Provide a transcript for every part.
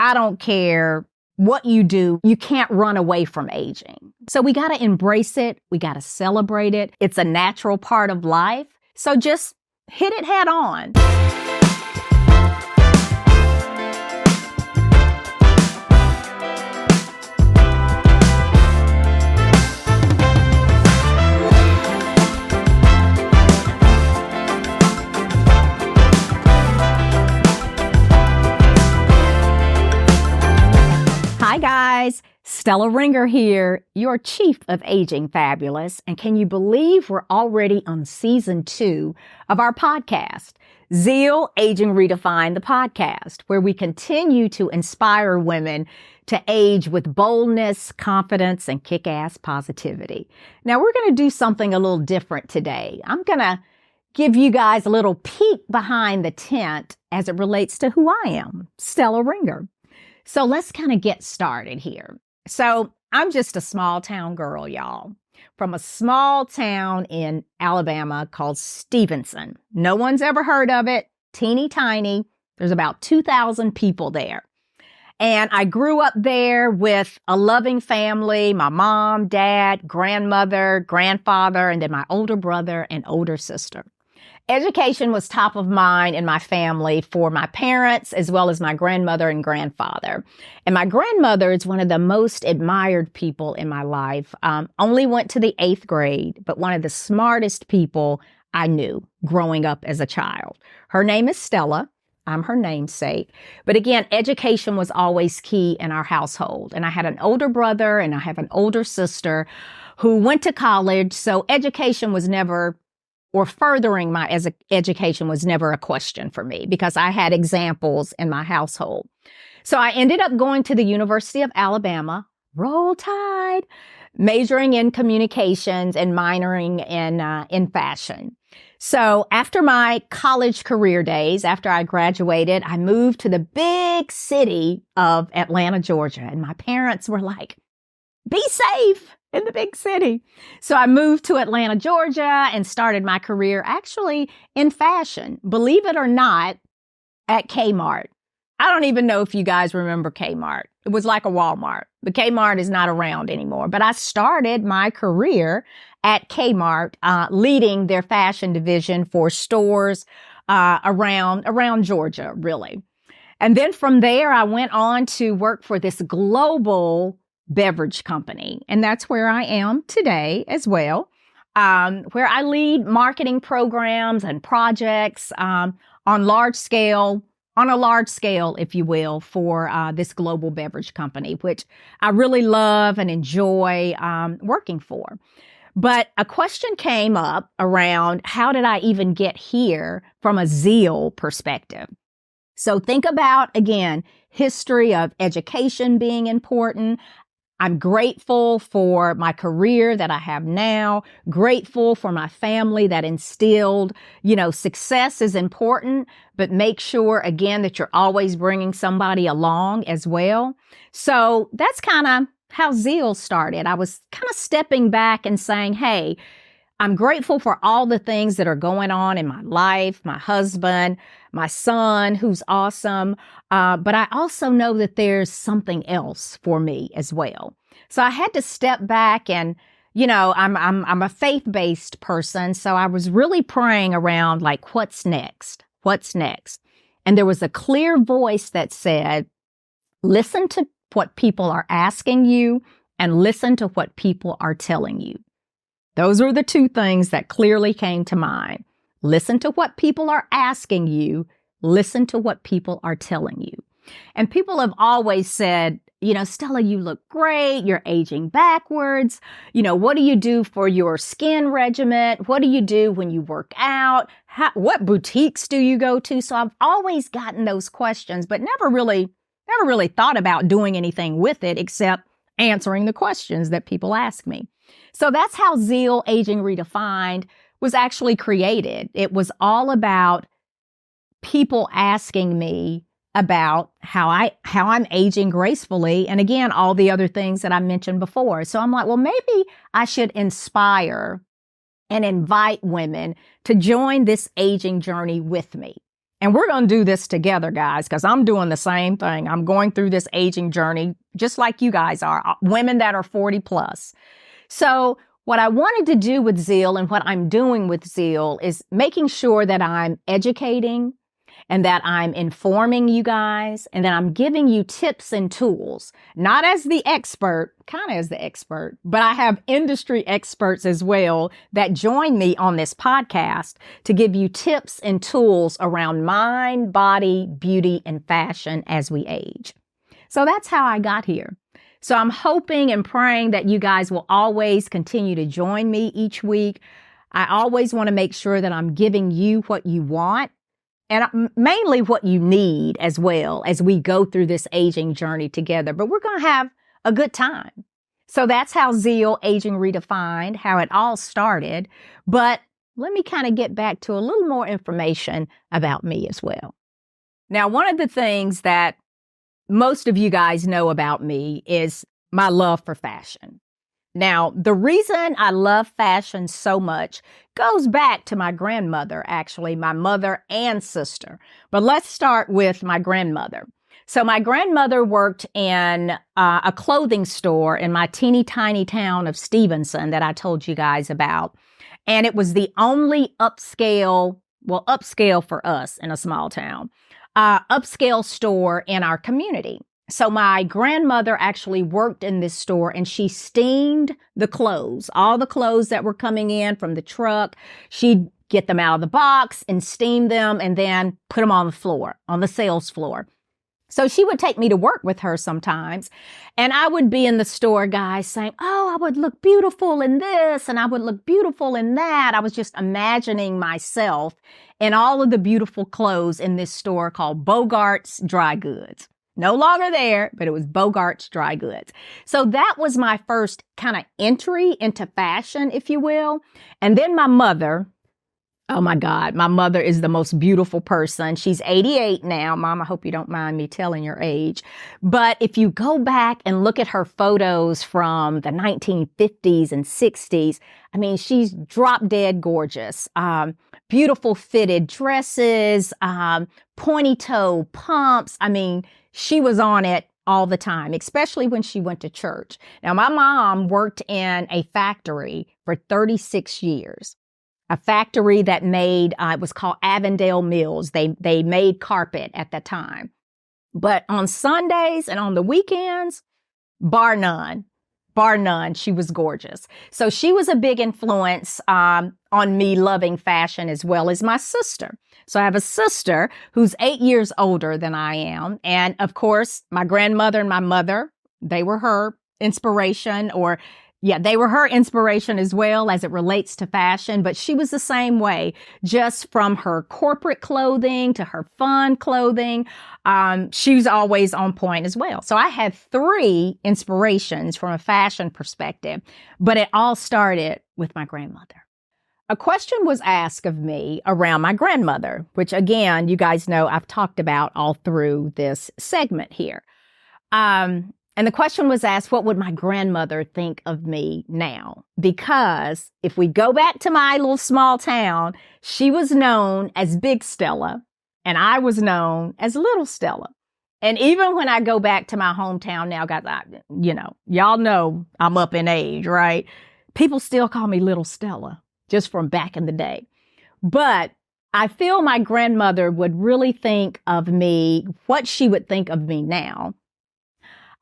I don't care what you do, you can't run away from aging. So we got to embrace it. We got to celebrate it. It's a natural part of life. So just hit it head on. Hi guys, Stella Ringer here, your Chief of Aging Fabulous. And can you believe we're already on season 2 of our podcast, Zeal, Aging Redefined, the podcast, where we continue to inspire women to age with boldness, confidence, and kick-ass positivity. Now we're going to do something a little different today. I'm going to give you guys a little peek behind the tent as it relates to who I am, Stella Ringer. So let's kind of get started here. So I'm just a small town girl, y'all, from a small town in Alabama called Stevenson. No one's ever heard of it. Teeny tiny. There's about 2,000 people there. And I grew up there with a loving family, my mom, dad, grandmother, grandfather, and then my older brother and older sister. Education was top of mind in my family for my parents as well as my grandmother and grandfather. And my grandmother is one of the most admired people in my life. Only went to the 8th grade, but one of the smartest people I knew growing up as a child. Her name is Stella. I'm her namesake. But again, education was always key in our household. And I had an older brother and I have an older sister who went to college. So education was never or furthering my education was never a question for me because I had examples in my household. So I ended up going to the University of Alabama, Roll Tide, majoring in communications and minoring in fashion. So after my college career days, after I graduated, I moved to the big city of Atlanta, Georgia. And my parents were like, be safe in the big city. So I moved to Atlanta, Georgia, and started my career actually in fashion, believe it or not, at Kmart. I don't even know if you guys remember Kmart. It was like a Walmart. The Kmart is not around anymore, but I started my career at Kmart, leading their fashion division for stores around Georgia, really. And then from there, I went on to work for this global beverage company. And that's where I am today as well, where I lead marketing programs and projects on a large scale, if you will, for this global beverage company, which I really love and enjoy working for. But a question came up around how did I even get here from a Zeal perspective? So think about, again, history of education being important. I'm grateful for my career that I have now, grateful for my family that instilled, success is important, but make sure, again, that you're always bringing somebody along as well. So that's kind of how Zeal started. I was kind of stepping back and saying, hey, I'm grateful for all the things that are going on in my life, my husband, my son, who's awesome. But I also know that there's something else for me as well. So I had to step back and, I'm a faith-based person. So I was really praying around like, what's next? What's next? And there was a clear voice that said, listen to what people are asking you and listen to what people are telling you. Those are the two things that clearly came to mind. Listen to what people are asking you. Listen to what people are telling you. And people have always said, Stella, you look great. You're aging backwards. What do you do for your skin regimen? What do you do when you work out? What boutiques do you go to? So I've always gotten those questions, but never really thought about doing anything with it except answering the questions that people ask me. So that's how Zeal Aging Redefined was actually created. It was all about people asking me about how I'm aging gracefully. And again, all the other things that I mentioned before. So I'm like, well, maybe I should inspire and invite women to join this aging journey with me. And we're going to do this together, guys, because I'm doing the same thing. I'm going through this aging journey, just like you guys are, women that are 40 plus. So what I wanted to do with Zeal and what I'm doing with Zeal is making sure that I'm educating and that I'm informing you guys and that I'm giving you tips and tools, not as the expert, kind of as the expert, but I have industry experts as well that join me on this podcast to give you tips and tools around mind, body, beauty, and fashion as we age. So that's how I got here. So I'm hoping and praying that you guys will always continue to join me each week. I always want to make sure that I'm giving you what you want and mainly what you need as well as we go through this aging journey together. But we're going to have a good time. So that's how Zeal Aging Redefined, how it all started. But let me kind of get back to a little more information about me as well. Now, one of the things that most of you guys know about me is my love for fashion. Now, the reason I love fashion so much goes back to my grandmother, actually, my mother and sister. But let's start with my grandmother. So my grandmother worked in a clothing store in my teeny tiny town of Stevenson that I told you guys about. And it was the only upscale for us in a small town, upscale store in our community. So my grandmother actually worked in this store and she steamed the clothes, all the clothes that were coming in from the truck. She'd get them out of the box and steam them and then put them on the floor, on the sales floor. So she would take me to work with her sometimes. And I would be in the store, guys, saying, oh, I would look beautiful in this and I would look beautiful in that. I was just imagining myself in all of the beautiful clothes in this store called Bogart's Dry Goods. No longer there, but it was Bogart's Dry Goods. So that was my first kind of entry into fashion, if you will. And then my mother, oh my God, my mother is the most beautiful person. She's 88 now. Mom, I hope you don't mind me telling your age. But if you go back and look at her photos from the 1950s and 60s, I mean, she's drop dead gorgeous. Beautiful fitted dresses, pointy toe pumps. I mean, she was on it all the time, especially when she went to church. Now, my mom worked in a factory for 36 years, a factory that made, it was called Avondale Mills. They made carpet at the time. But on Sundays and on the weekends, bar none, she was gorgeous. So she was a big influence on me loving fashion as well as my sister. So I have a sister who's 8 years older than I am. And of course, my grandmother and my mother, they were her inspiration they were her inspiration as well as it relates to fashion. But she was the same way, just from her corporate clothing to her fun clothing. She was always on point as well. So I had 3 inspirations from a fashion perspective, but it all started with my grandmother. A question was asked of me around my grandmother, which again, you guys know I've talked about all through this segment here. And the question was asked, what would my grandmother think of me now? Because if we go back to my little small town, she was known as Big Stella and I was known as Little Stella. And even when I go back to my hometown now, guys, y'all know I'm up in age, right? People still call me Little Stella, just from back in the day. But I feel my grandmother would really think of me, what she would think of me now.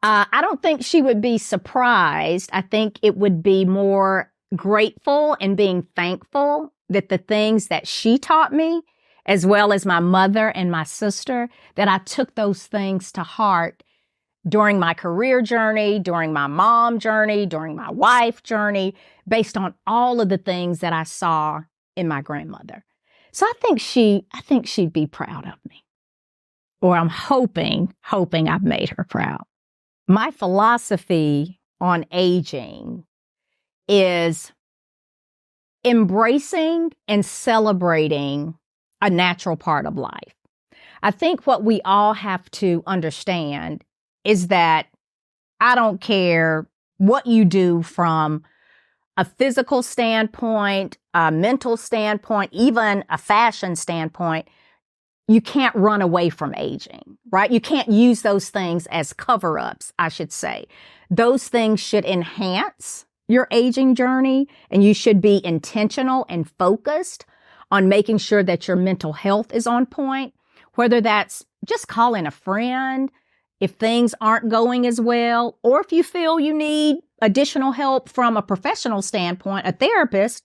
I don't think she would be surprised. I think it would be more grateful and being thankful that the things that she taught me, as well as my mother and my sister, that I took those things to heart during my career journey, during my mom journey, during my wife journey, based on all of the things that I saw in my grandmother. So I think she'd be proud of me. Or I'm hoping I've made her proud. My philosophy on aging is embracing and celebrating a natural part of life. I think what we all have to understand is that I don't care what you do from a physical standpoint, a mental standpoint, even a fashion standpoint. you can't run away from aging, right? You can't use those things as cover-ups, I should say. Those things should enhance your aging journey, and you should be intentional and focused on making sure that your mental health is on point, whether that's just calling a friend if things aren't going as well, or if you feel you need additional help from a professional standpoint, a therapist,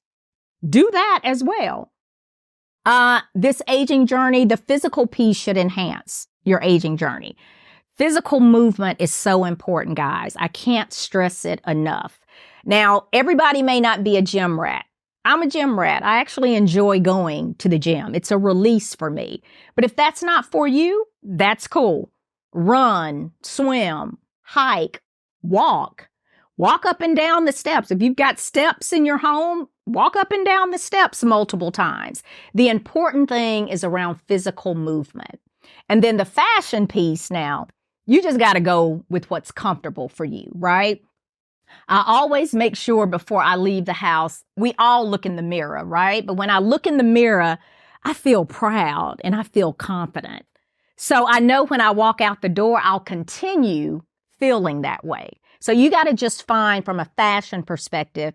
do that as well. This aging journey, the physical piece should enhance your aging journey. Physical movement is so important, guys. I can't stress it enough. Now, everybody may not be a gym rat. I'm a gym rat. I actually enjoy going to the gym. It's a release for me. But if that's not for you, that's cool. Run, swim, hike, walk up and down the steps. If you've got steps in your home, walk up and down the steps multiple times. The important thing is around physical movement. And then the fashion piece now, you just got to go with what's comfortable for you, right? I always make sure before I leave the house, we all look in the mirror, right? But when I look in the mirror, I feel proud and I feel confident. So I know when I walk out the door, I'll continue feeling that way. So you got to just find from a fashion perspective,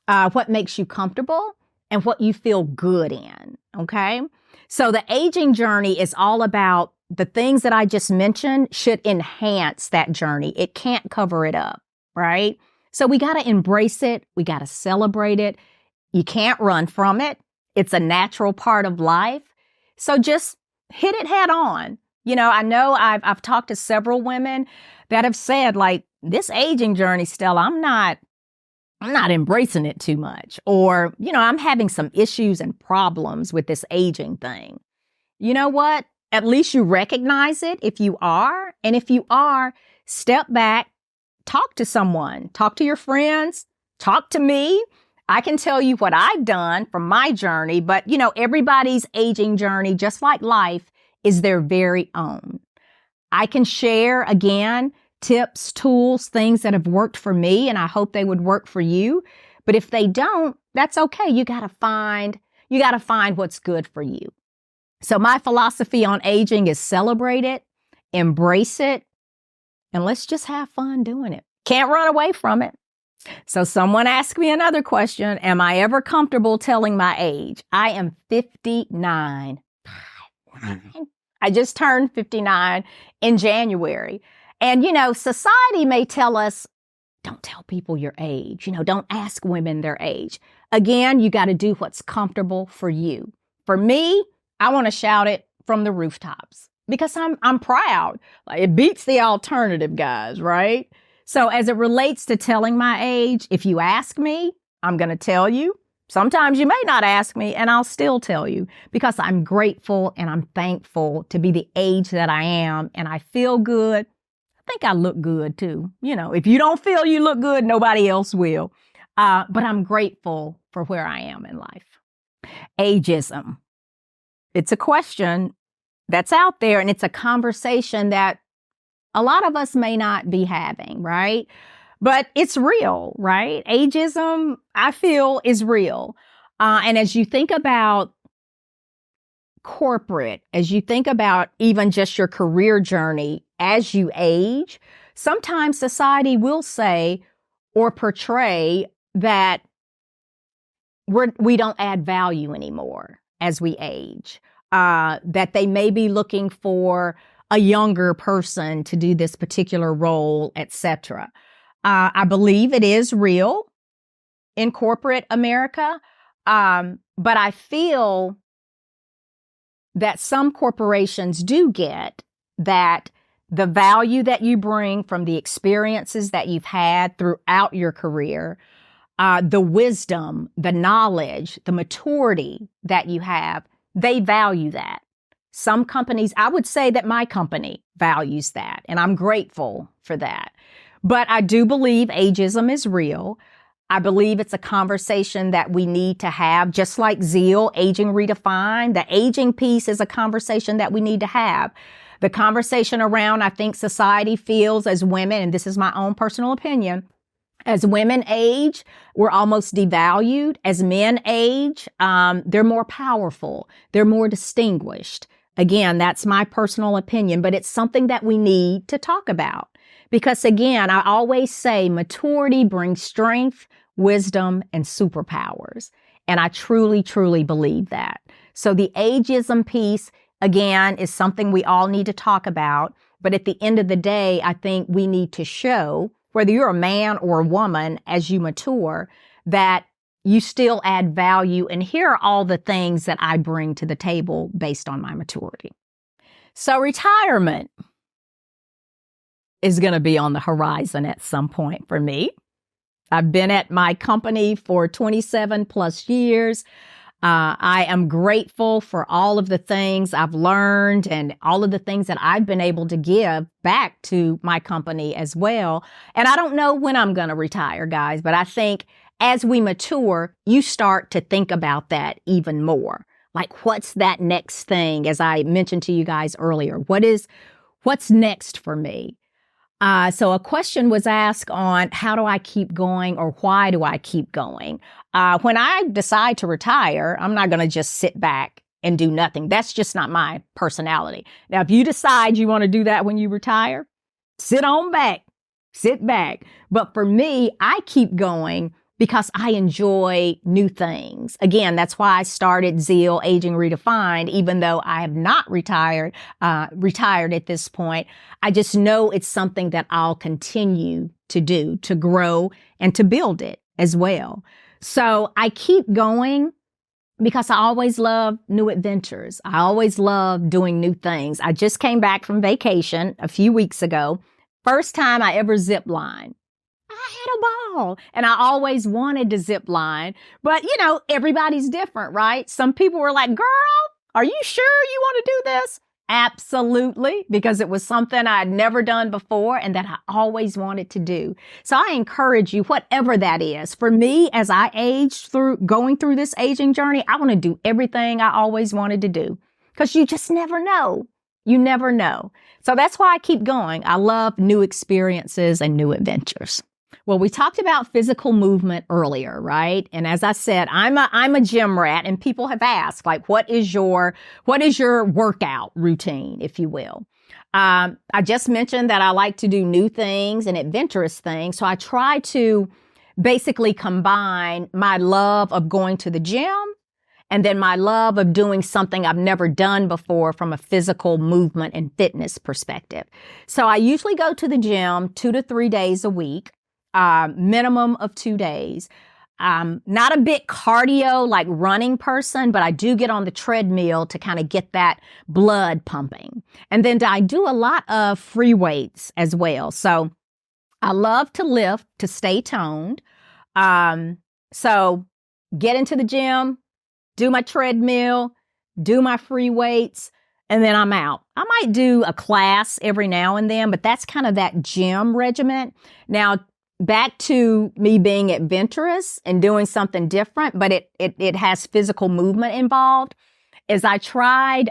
what makes you comfortable and what you feel good in. Okay. So the aging journey is all about the things that I just mentioned should enhance that journey. It can't cover it up. Right? So we got to embrace it. We got to celebrate it. You can't run from it. It's a natural part of life. So just hit it head on. You know I've talked to several women that have said, like, this aging journey, Stella, I'm not embracing it too much. Or, I'm having some issues and problems with this aging thing. You know what? At least you recognize it if you are. And if you are, step back, talk to someone, talk to your friends, talk to me. I can tell you what I've done from my journey, but everybody's aging journey, just like life, is their very own. I can share, again, tips, tools, things that have worked for me, and I hope they would work for you. But if they don't, that's okay. You got to find what's good for you. So my philosophy on aging is celebrate it, embrace it, and let's just have fun doing it. Can't run away from it. So someone asked me another question. Am I ever comfortable telling my age? I am 59. I just turned 59 in January. And, society may tell us, don't tell people your age. Don't ask women their age. Again, you got to do what's comfortable for you. For me, I want to shout it from the rooftops because I'm proud. It beats the alternative, guys, right? So as it relates to telling my age, if you ask me, I'm going to tell you. Sometimes you may not ask me, and I'll still tell you because I'm grateful and I'm thankful to be the age that I am, and I feel good. I think I look good too. If you don't feel you look good, nobody else will. But I'm grateful for where I am in life. Agism. It's a question that's out there, and it's a conversation that a lot of us may not be having, right? But it's real, right? Ageism, I feel, is real. And as you think about corporate, as you think about even just your career journey as you age, sometimes society will say or portray that we don't add value anymore as we age, that they may be looking for a younger person to do this particular role, etc. I believe it is real in corporate America, but I feel that some corporations do get that the value that you bring from the experiences that you've had throughout your career, the wisdom, the knowledge, the maturity that you have, they value that. Some companies, I would say that my company values that, and I'm grateful for that. But I do believe ageism is real. I believe it's a conversation that we need to have, just like Zeal, Aging Redefined. The aging piece is a conversation that we need to have. The conversation around, I think society feels as women, and this is my own personal opinion, as women age, we're almost devalued. As men age, they're more powerful. They're more distinguished. Again, that's my personal opinion, but it's something that we need to talk about. Because again, I always say maturity brings strength, wisdom, and superpowers. And I truly, truly believe that. So the ageism piece, again, is something we all need to talk about. But at the end of the day, I think we need to show, whether you're a man or a woman, as you mature, that you still add value. And here are all the things that I bring to the table based on my maturity. So retirement is going to be on the horizon at some point for me. I've been at my company for 27 plus years. I am grateful for all of the things I've learned and all of the things that I've been able to give back to my company as well. And I don't know when I'm going to retire, guys, but I think as we mature, you start to think about that even more. Like, what's that next thing? As I mentioned to you guys earlier, what's next for me? So a question was asked on how do I keep going, or why do I keep going? When I decide to retire, I'm not going to just sit back and do nothing. That's just not my personality. Now, if you decide you want to do that when you retire, sit back. But for me, I keep going because I enjoy new things. Again, that's why I started Zeal, Aging Redefined, even though I have not retired at this point. I just know it's something that I'll continue to do, to grow and to build it as well. So I keep going because I always love new adventures. I always love doing new things. I just came back from vacation a few weeks ago. First time I ever zip lined. I had a ball, and I always wanted to zip line, but everybody's different, right? Some people were like, girl, are you sure you want to do this? Absolutely, because it was something I'd never done before and that I always wanted to do. So I encourage you, whatever that is. For me, as I going through this aging journey, I want to do everything I always wanted to do, because you just never know. You never know. So that's why I keep going. I love new experiences and new adventures. Well, we talked about physical movement earlier, right? And as I said, I'm a gym rat, and people have asked, like, what is your workout routine, if you will? I just mentioned that I like to do new things and adventurous things. So I try to basically combine my love of going to the gym and then my love of doing something I've never done before from a physical movement and fitness perspective. So I usually go to the gym 2 to 3 days a week. Minimum of 2 days. Not a big cardio, like running person, but I do get on the treadmill to kind of get that blood pumping. And then I do a lot of free weights as well. So I love to lift to stay toned. So get into the gym, do my treadmill, do my free weights, and then I'm out. I might do a class every now and then, but that's kind of that gym regiment. Now, back to me being adventurous and doing something different, but it has physical movement involved, is I tried,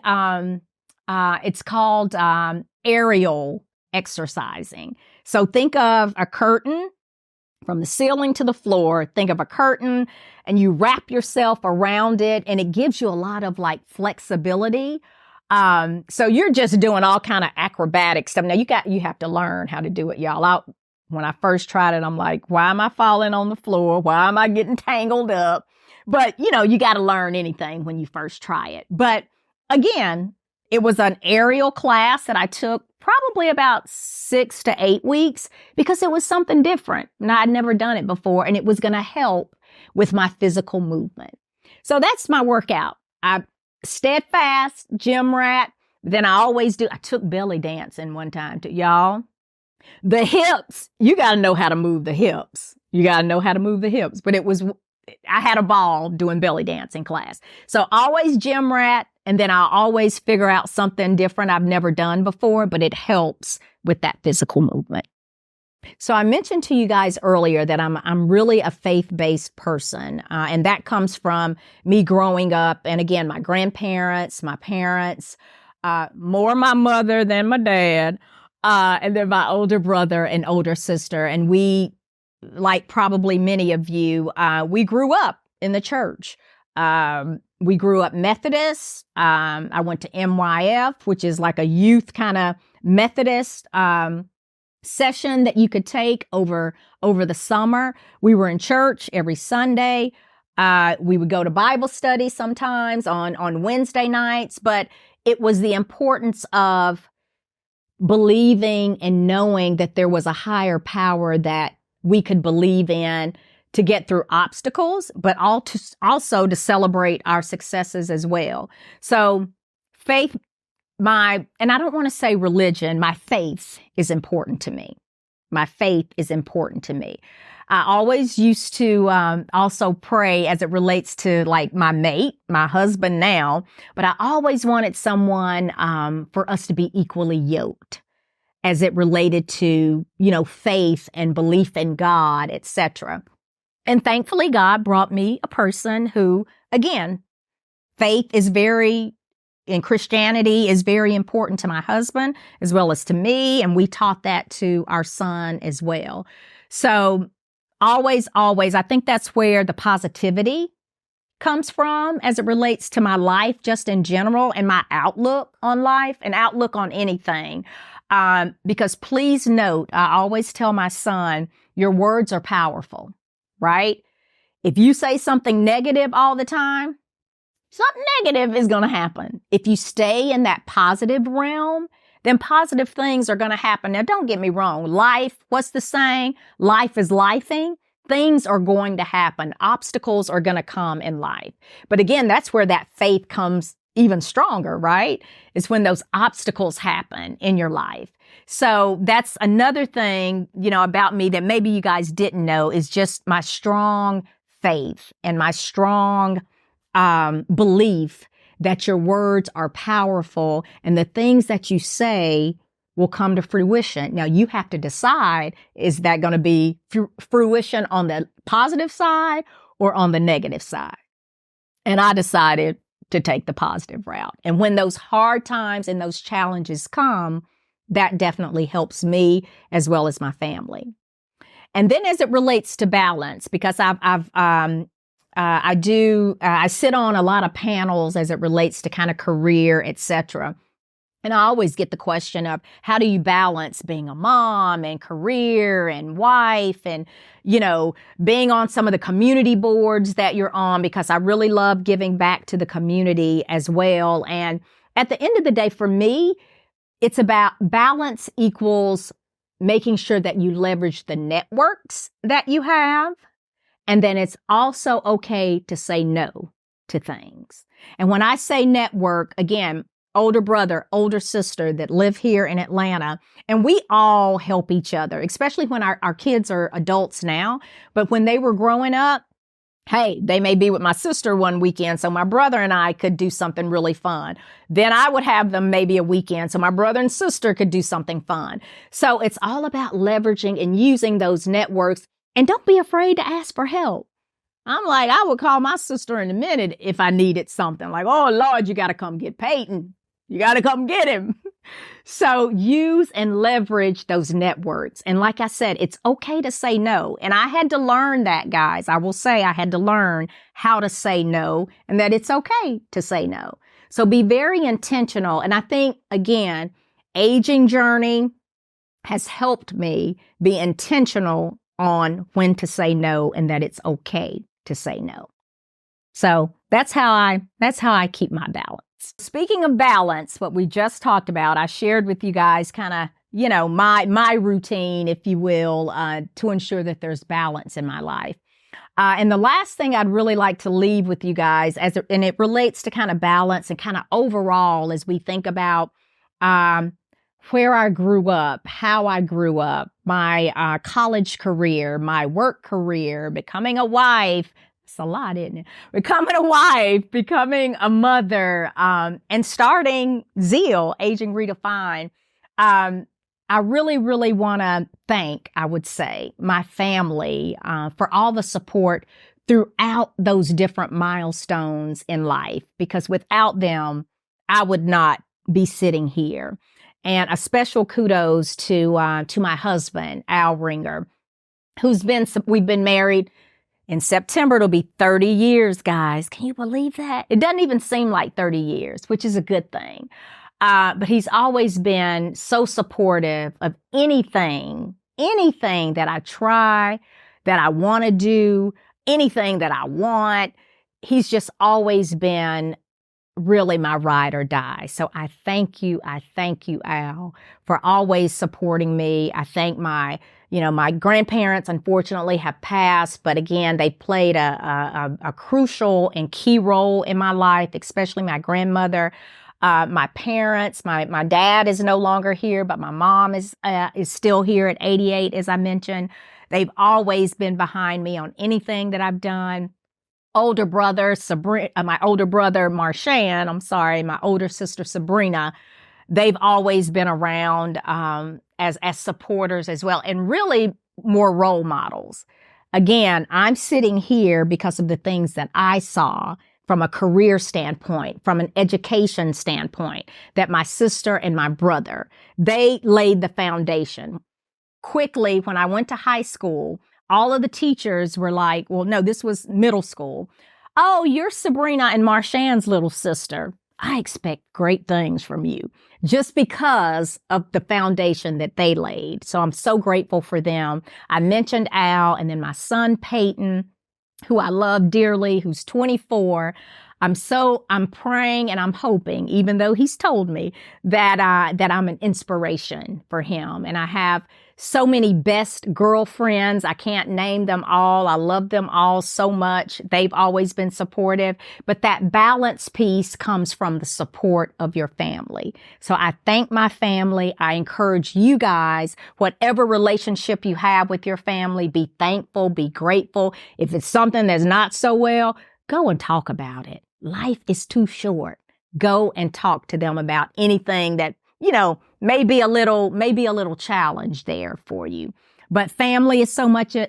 it's called aerial exercising. So think of a curtain from the ceiling to the floor. Think of a curtain, and you wrap yourself around it, and it gives you a lot of like flexibility. So you're just doing all kind of acrobatic stuff. Now you have to learn how to do it, y'all. When I first tried it, I'm like, why am I falling on the floor? Why am I getting tangled up? But, you got to learn anything when you first try it. But again, it was an aerial class that I took probably about 6 to 8 weeks because it was something different. And I'd never done it before, and it was going to help with my physical movement. So that's my workout. I steadfast, gym rat. Then I took belly dancing one time too, y'all. The hips, you got to know how to move the hips. But I had a ball doing belly dancing class. So always gym rat. And then I'll always figure out something different I've never done before, but it helps with that physical movement. So I mentioned to you guys earlier that I'm really a faith-based person. And that comes from me growing up. And again, my grandparents, my parents, more my mother than my dad. And then my older brother and older sister. And we, like probably many of you, we grew up in the church. We grew up Methodist. I went to MYF, which is like a youth kind of Methodist session that you could take over the summer. We were in church every Sunday. We would go to Bible study sometimes on Wednesday nights, but it was the importance of believing and knowing that there was a higher power that we could believe in to get through obstacles, but also to celebrate our successes as well. So faith, and I don't want to say religion, my faith is important to me. My faith is important to me. I always used to also pray as it relates to like my mate, my husband now, but I always wanted someone for us to be equally yoked as it related to, faith and belief in God, etc. And thankfully, God brought me a person who, again, faith in Christianity is very important to my husband as well as to me. And we taught that to our son as well. So always, I think that's where the positivity comes from as it relates to my life, just in general, and my outlook on life and outlook on anything. Because please note, I always tell my son, your words are powerful, right? If you say something negative all the time, something negative is going to happen. If you stay in that positive realm, then positive things are going to happen. Now, don't get me wrong. Life, what's the saying? Life is lifing. Things are going to happen. Obstacles are going to come in life. But again, that's where that faith comes even stronger, right? It's when those obstacles happen in your life. So that's another thing, about me that maybe you guys didn't know is just my strong faith and my strong belief that your words are powerful and the things that you say will come to fruition. Now, you have to decide, is that going to be fruition on the positive side or on the negative side? And I decided to take the positive route. And when those hard times and those challenges come, that definitely helps me as well as my family. And then as it relates to balance, because I sit on a lot of panels as it relates to kind of career, etc. And I always get the question of how do you balance being a mom and career and wife and, being on some of the community boards that you're on, because I really love giving back to the community as well. And at the end of the day, for me, it's about balance equals making sure that you leverage the networks that you have. And then it's also okay to say no to things. And when I say network, again, older brother, older sister that live here in Atlanta, and we all help each other, especially when our kids are adults now. But when they were growing up, hey, they may be with my sister one weekend, so my brother and I could do something really fun. Then I would have them maybe a weekend, so my brother and sister could do something fun. So it's all about leveraging and using those networks. And don't be afraid to ask for help. I'm like, I would call my sister in a minute if I needed something. Like, oh, Lord, you got to come get Peyton. You got to come get him. So use and leverage those networks. And like I said, it's okay to say no. And I had to learn that, guys. I will say I had to learn how to say no and that it's okay to say no. So be very intentional. And I think, again, aging journey has helped me be intentional on when to say no and that it's okay to say no. So that's how I keep my balance. Speaking of balance, what we just talked about, I shared with you guys kind of, my routine, if you will, to ensure that there's balance in my life. And the last thing I'd really like to leave with you guys, and it relates to kind of balance and kind of overall as we think about where I grew up, how I grew up, my college career, my work career, becoming a wife. It's a lot, isn't it? Becoming a wife, becoming a mother, and starting Zeal, Aging Redefined. I really, really want to thank, I would say, my family for all the support throughout those different milestones in life, because without them, I would not be sitting here. And a special kudos to my husband, Al Ringer, we've been married In September, it'll be 30 years, guys. Can you believe that? It doesn't even seem like 30 years, which is a good thing. But he's always been so supportive of anything that I try, that I want to do, anything that I want. He's just always been really my ride or die. So I thank you, Al, for always supporting me. I thank my grandparents, unfortunately, have passed, but again, they played a crucial and key role in my life, especially my grandmother. My parents, my dad is no longer here, but my mom is still here at 88, as I mentioned. They've always been behind me on anything that I've done. Older brother, my older brother, Marshan, my older sister, Sabrina, they've always been around as supporters as well, and really more role models. Again, I'm sitting here because of the things that I saw from a career standpoint, from an education standpoint, that my sister and my brother, they laid the foundation. Quickly, when I went to high school, all of the teachers were like, well, no, this was middle school. Oh, you're Sabrina and Marshan's little sister. I expect great things from you just because of the foundation that they laid. So I'm so grateful for them. I mentioned Al, and then my son, Peyton, who I love dearly, who's 24. I'm praying and I'm hoping, even though he's told me that I'm an inspiration for him. And I have so many best girlfriends. I can't name them all. I love them all so much. They've always been supportive, but that balance piece comes from the support of your family. So I thank my family. I encourage you guys, whatever relationship you have with your family, be thankful, be grateful. If it's something that's not so well, go and talk about it. Life is too short. Go and talk to them about anything that, may be a little challenge there for you. But family is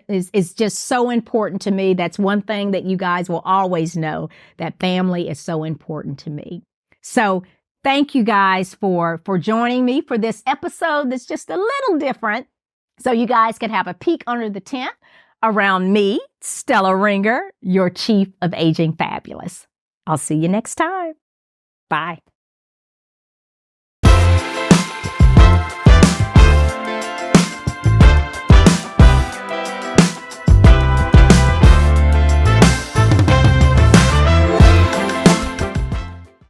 is just so important to me. That's one thing that you guys will always know, that family is so important to me. So thank you guys for joining me for this episode that's just a little different, so you guys can have a peek under the tent around me, Stella Ringer, your Chief of Aging Fabulous. I'll see you next time. Bye.